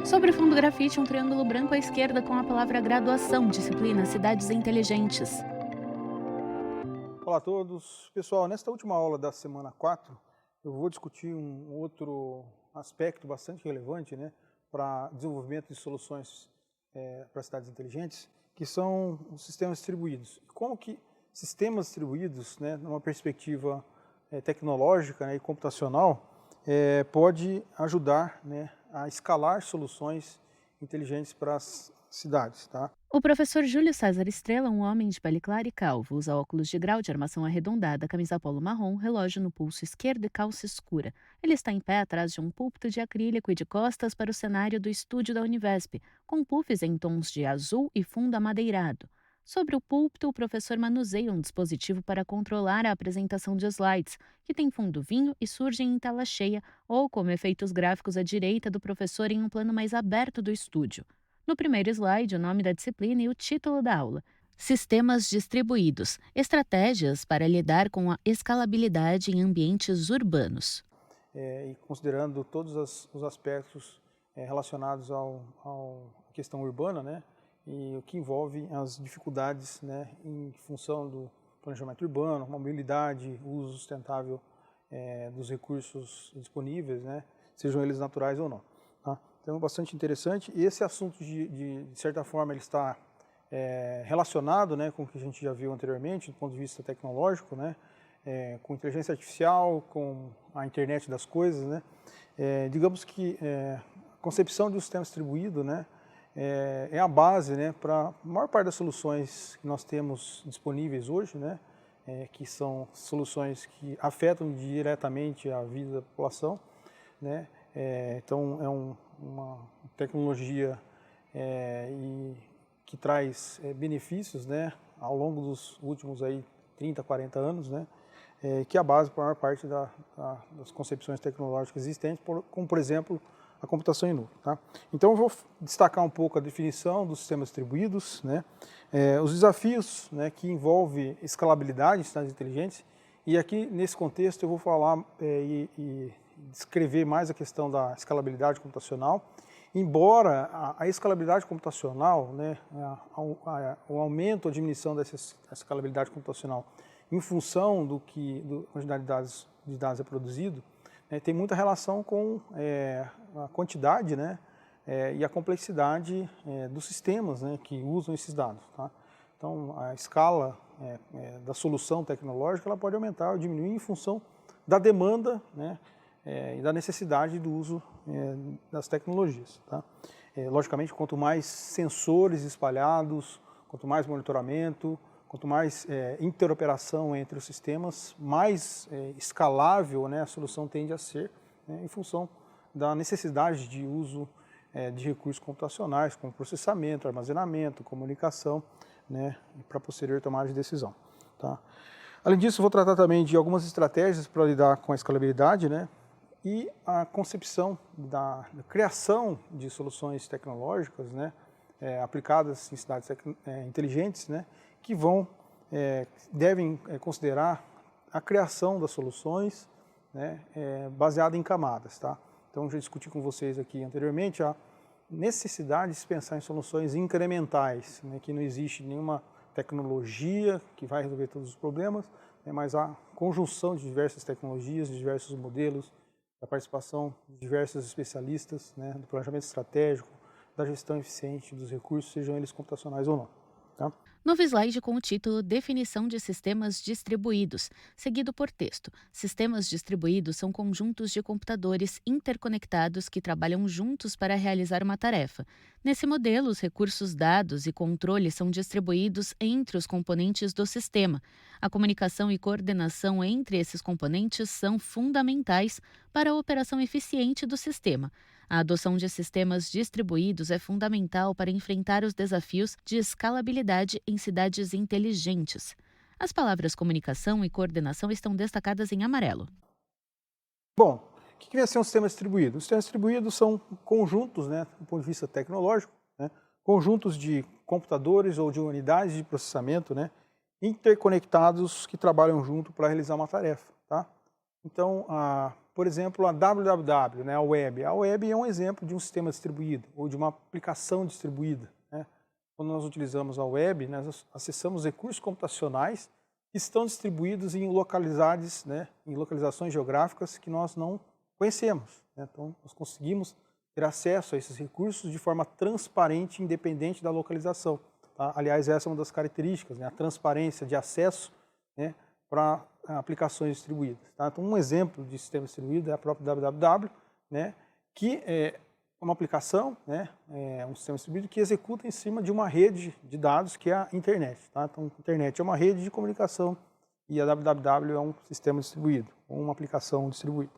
Sobre fundo grafite, um triângulo branco à esquerda com a palavra graduação, disciplina Cidades Inteligentes. Olá a todos. Pessoal, nesta última aula da semana 4, eu vou discutir um outro aspecto bastante relevante, né, para desenvolvimento de soluções para cidades inteligentes, que são os sistemas distribuídos. Como que sistemas distribuídos, né, numa perspectiva tecnológica, né, e computacional, pode ajudar, né, a escalar soluções inteligentes para as cidades, tá? O professor Júlio César Estrela, um homem de pele clara e calvo, usa óculos de grau de armação arredondada, camisa polo marrom, relógio no pulso esquerdo e calça escura. Ele está em pé atrás de um púlpito de acrílico e de costas para o cenário do estúdio da Univesp, com puffs em tons de azul e fundo amadeirado. Sobre o púlpito, o professor manuseia um dispositivo para controlar a apresentação de slides, que tem fundo vinho e surgem em tela cheia ou como efeitos gráficos à direita do professor em um plano mais aberto do estúdio. No primeiro slide, o nome da disciplina e o título da aula. Sistemas distribuídos. Estratégias para lidar com a escalabilidade em ambientes urbanos. E considerando todos os aspectos relacionados à questão urbana, né, e o que envolve as dificuldades, né, em função do planejamento urbano, mobilidade, uso sustentável dos recursos disponíveis, né, sejam eles naturais ou não. Tá? Então, é bastante interessante. E esse assunto, de certa forma, ele está relacionado, né, com o que a gente já viu anteriormente, do ponto de vista tecnológico, né, com inteligência artificial, com a internet das coisas, né? Digamos que a concepção de um sistema distribuído, né, é a base, né, para a maior parte das soluções que nós temos disponíveis hoje, né, que são soluções que afetam diretamente a vida da população, né? Então é uma tecnologia que traz benefícios, né, ao longo dos últimos aí 30, 40 anos, né, que é a base para a maior parte das concepções tecnológicas existentes, como por exemplo a computação em nuvem. Tá? Então eu vou destacar um pouco a definição dos sistemas distribuídos, né, os desafios, né, que envolvem escalabilidade em cidades inteligentes, e aqui nesse contexto eu vou falar e descrever mais a questão da escalabilidade computacional, embora a escalabilidade computacional, né, o aumento, a diminuição dessa escalabilidade computacional em função da quantidade de dados é produzido, né, tem muita relação com a quantidade, né, e a complexidade dos sistemas, né, que usam esses dados. Tá? Então, a escala da solução tecnológica ela pode aumentar ou diminuir em função da demanda, né, e da necessidade do uso das tecnologias. Tá? Logicamente, quanto mais sensores espalhados, quanto mais monitoramento, quanto mais interoperação entre os sistemas, mais escalável, né, a solução tende a ser, né, em função da necessidade de uso de recursos computacionais, como processamento, armazenamento, comunicação, né, para posterior tomada de decisão. Tá? Além disso, vou tratar também de algumas estratégias para lidar com a escalabilidade, né, e a concepção da criação de soluções tecnológicas, né, aplicadas em cidades inteligentes, né, que devem considerar a criação das soluções, né, baseada em camadas. Tá? Então, já discuti com vocês aqui anteriormente a necessidade de se pensar em soluções incrementais, né, que não existe nenhuma tecnologia que vai resolver todos os problemas, né, mas a conjunção de diversas tecnologias, de diversos modelos, a participação de diversos especialistas, né, do planejamento estratégico, da gestão eficiente dos recursos, sejam eles computacionais ou não. Tá? Novo slide com o título Definição de Sistemas Distribuídos, seguido por texto. Sistemas distribuídos são conjuntos de computadores interconectados que trabalham juntos para realizar uma tarefa. Nesse modelo, os recursos dados e controle são distribuídos entre os componentes do sistema. A comunicação e coordenação entre esses componentes são fundamentais para a operação eficiente do sistema. A adoção de sistemas distribuídos é fundamental para enfrentar os desafios de escalabilidade em cidades inteligentes. As palavras comunicação e coordenação estão destacadas em amarelo. Bom, o que vem a ser um sistema distribuído? Os sistemas distribuídos são conjuntos, né, do ponto de vista tecnológico, né, conjuntos de computadores ou de unidades de processamento, né, interconectados que trabalham junto para realizar uma tarefa. Tá? Então, por exemplo, a www, né, a web é um exemplo de um sistema distribuído ou de uma aplicação distribuída, né? Quando nós utilizamos a web, nós acessamos recursos computacionais que estão distribuídos em localidades, né, em localizações geográficas que nós não conhecemos, né? Então, nós conseguimos ter acesso a esses recursos de forma transparente, independente da localização, tá? Aliás, essa é uma das características, né, a transparência de acesso, né, para aplicações distribuídas, tá? Então, um exemplo de sistema distribuído é a própria www, né, que é uma aplicação, né, um sistema distribuído que executa em cima de uma rede de dados que é a internet, tá? Então, a internet é uma rede de comunicação e a www é um sistema distribuído, uma aplicação distribuída.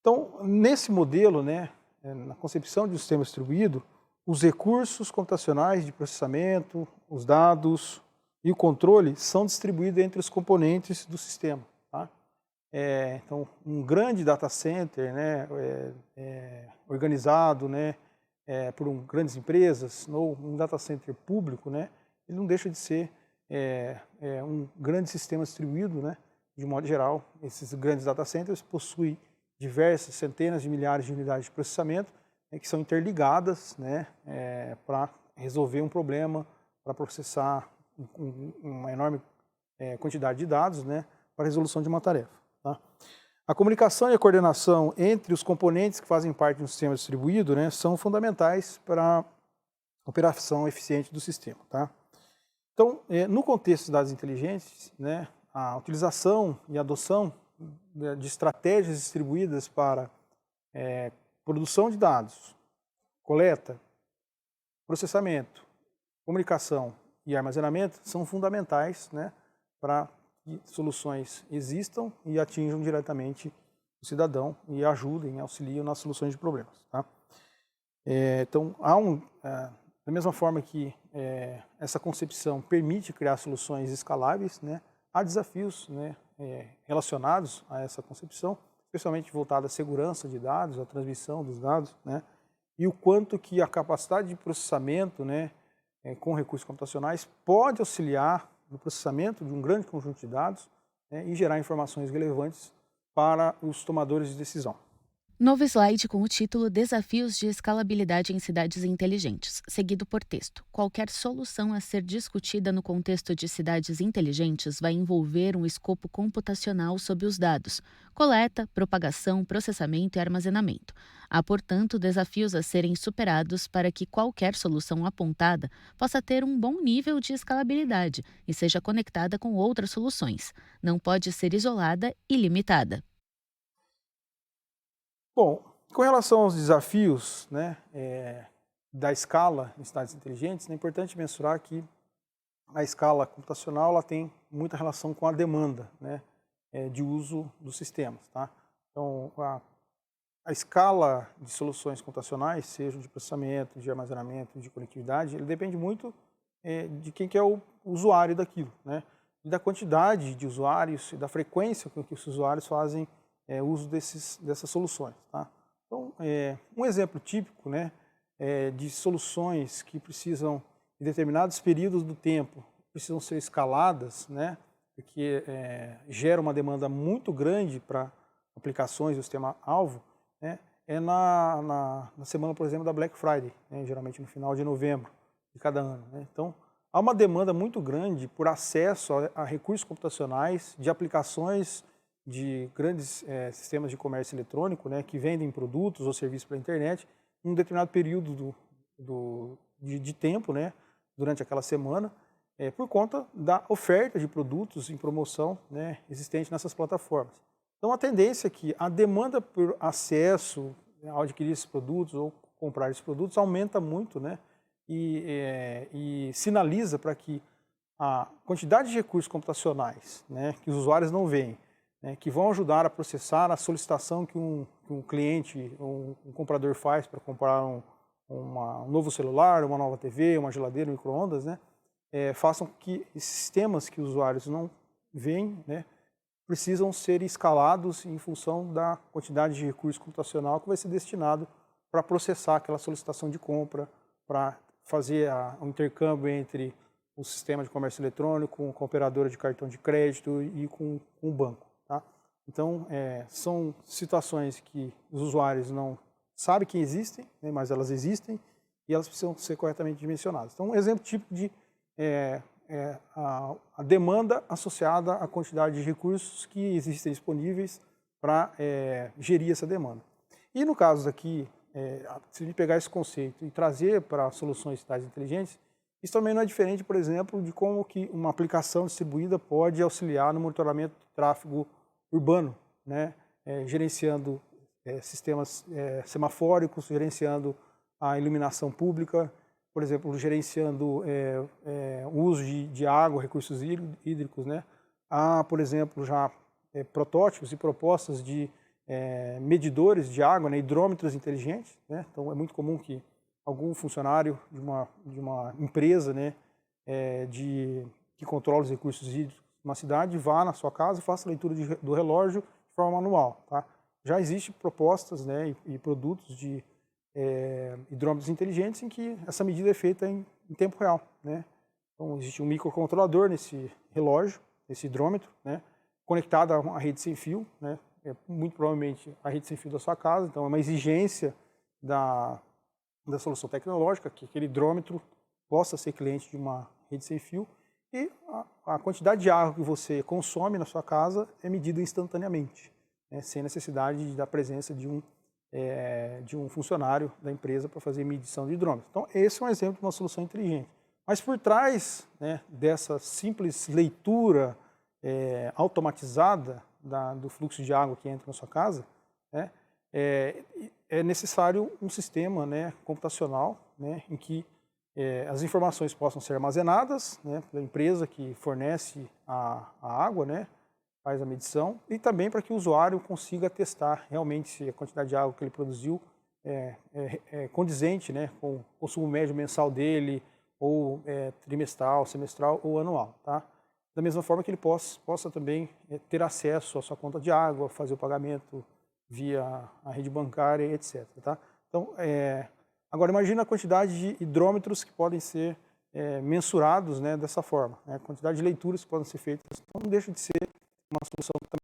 Então, nesse modelo, né, na concepção de um sistema distribuído, os recursos computacionais de processamento, os dados e o controle são distribuídos entre os componentes do sistema, tá? Então, um grande data center, né, organizado, né, por grandes empresas, ou um data center público, né, ele não deixa de ser um grande sistema distribuído, né, de modo geral. Esses grandes data centers possuem diversas centenas de milhares de unidades de processamento, né, que são interligadas, né, para resolver um problema, para processar uma enorme quantidade de dados, né, para a resolução de uma tarefa, tá? A comunicação e a coordenação entre os componentes que fazem parte de um sistema distribuído, né, são fundamentais para a operação eficiente do sistema, tá? Então, no contexto de dados inteligentes, né, a utilização e adoção de estratégias distribuídas para produção de dados, coleta, processamento, comunicação e armazenamento são fundamentais, né, para que soluções existam e atinjam diretamente o cidadão e ajudem, auxiliam nas soluções de problemas, tá? Então, da mesma forma que essa concepção permite criar soluções escaláveis, né, há desafios, né, relacionados a essa concepção, especialmente voltada à segurança de dados, à transmissão dos dados, né, e o quanto que a capacidade de processamento, né, com recursos computacionais pode auxiliar no processamento de um grande conjunto de dados, né, e gerar informações relevantes para os tomadores de decisão. Novo slide com o título Desafios de escalabilidade em cidades inteligentes, seguido por texto. Qualquer solução a ser discutida no contexto de cidades inteligentes vai envolver um escopo computacional sobre os dados, coleta, propagação, processamento e armazenamento. Há, portanto, desafios a serem superados para que qualquer solução apontada possa ter um bom nível de escalabilidade e seja conectada com outras soluções. Não pode ser isolada e limitada. Bom, com relação aos desafios, né, da escala em cidades inteligentes, é importante mensurar que a escala computacional ela tem muita relação com a demanda, né, de uso dos sistemas, tá? Então, a escala de soluções computacionais, seja de processamento, de armazenamento, de conectividade, ele depende muito de quem que é o usuário daquilo, né, e da quantidade de usuários e da frequência com que os usuários fazem uso dessas soluções, tá? Então, um exemplo típico, né, de soluções que precisam, em determinados períodos do tempo, precisam ser escaladas, né, porque gera uma demanda muito grande para aplicações do sistema-alvo, né, na semana, por exemplo, da Black Friday, né, geralmente no final de novembro de cada ano, né? Então, há uma demanda muito grande por acesso a recursos computacionais de aplicações de grandes sistemas de comércio eletrônico, né, que vendem produtos ou serviços pela internet em um determinado período de tempo, né, durante aquela semana, por conta da oferta de produtos em promoção, né, existente nessas plataformas. Então, a tendência é que a demanda por acesso ao adquirir esses produtos ou comprar esses produtos aumenta muito, né, e sinaliza para que a quantidade de recursos computacionais, né, que os usuários não veem, que vão ajudar a processar a solicitação que um cliente, um comprador faz para comprar um novo celular, uma nova TV, uma geladeira, um micro-ondas, né, façam que esses sistemas que os usuários não veem, né, precisam ser escalados em função da quantidade de recurso computacional que vai ser destinado para processar aquela solicitação de compra, para fazer o intercâmbio entre o sistema de comércio eletrônico, com a operadora de cartão de crédito e com o banco, tá? Então, são situações que os usuários não sabem que existem, né, mas elas existem e elas precisam ser corretamente dimensionadas. Então, um exemplo típico de a demanda associada à quantidade de recursos que existem disponíveis para gerir essa demanda. E no caso aqui, se a gente pegar esse conceito e trazer para soluções de cidades inteligentes, isso também não é diferente, por exemplo, de como que uma aplicação distribuída pode auxiliar no monitoramento de tráfego urbano, né? Gerenciando sistemas semafóricos, gerenciando a iluminação pública, por exemplo, gerenciando o uso de água, recursos hídricos, né? Há, por exemplo, já protótipos e propostas de medidores de água, né? Hidrômetros inteligentes, né? Então é muito comum que algum funcionário de uma empresa, né? Que controla os recursos hídricos de uma cidade vá na sua casa e faça a leitura do relógio de forma manual, tá? Já existem propostas, né? E produtos de hidrômetros inteligentes em que essa medida é feita em tempo real, né? Então existe um microcontrolador nesse relógio, nesse hidrômetro, né? Conectado a uma rede sem fio, né? Muito provavelmente a rede sem fio da sua casa. Então é uma exigência da solução tecnológica que aquele hidrômetro possa ser cliente de uma rede sem fio e a quantidade de água que você consome na sua casa é medida instantaneamente, né? Sem necessidade da presença de um funcionário da empresa para fazer medição de hidrômetro. Então, esse é um exemplo de uma solução inteligente. Mas por trás, né, dessa simples leitura automatizada do fluxo de água que entra na sua casa, né, é necessário um sistema, né, computacional, né, em que as informações possam ser armazenadas, né, pela empresa que fornece a água, né, faz a medição, e também para que o usuário consiga testar realmente se a quantidade de água que ele produziu é condizente, né, com o consumo médio mensal dele, ou trimestral, semestral ou anual, tá? Da mesma forma que ele possa também ter acesso à sua conta de água, fazer o pagamento via a rede bancária, etc. Tá? Então, agora imagina a quantidade de hidrômetros que podem ser mensurados, né, dessa forma, né? A quantidade de leituras que podem ser feitas. Então, não deixa de ser uma solução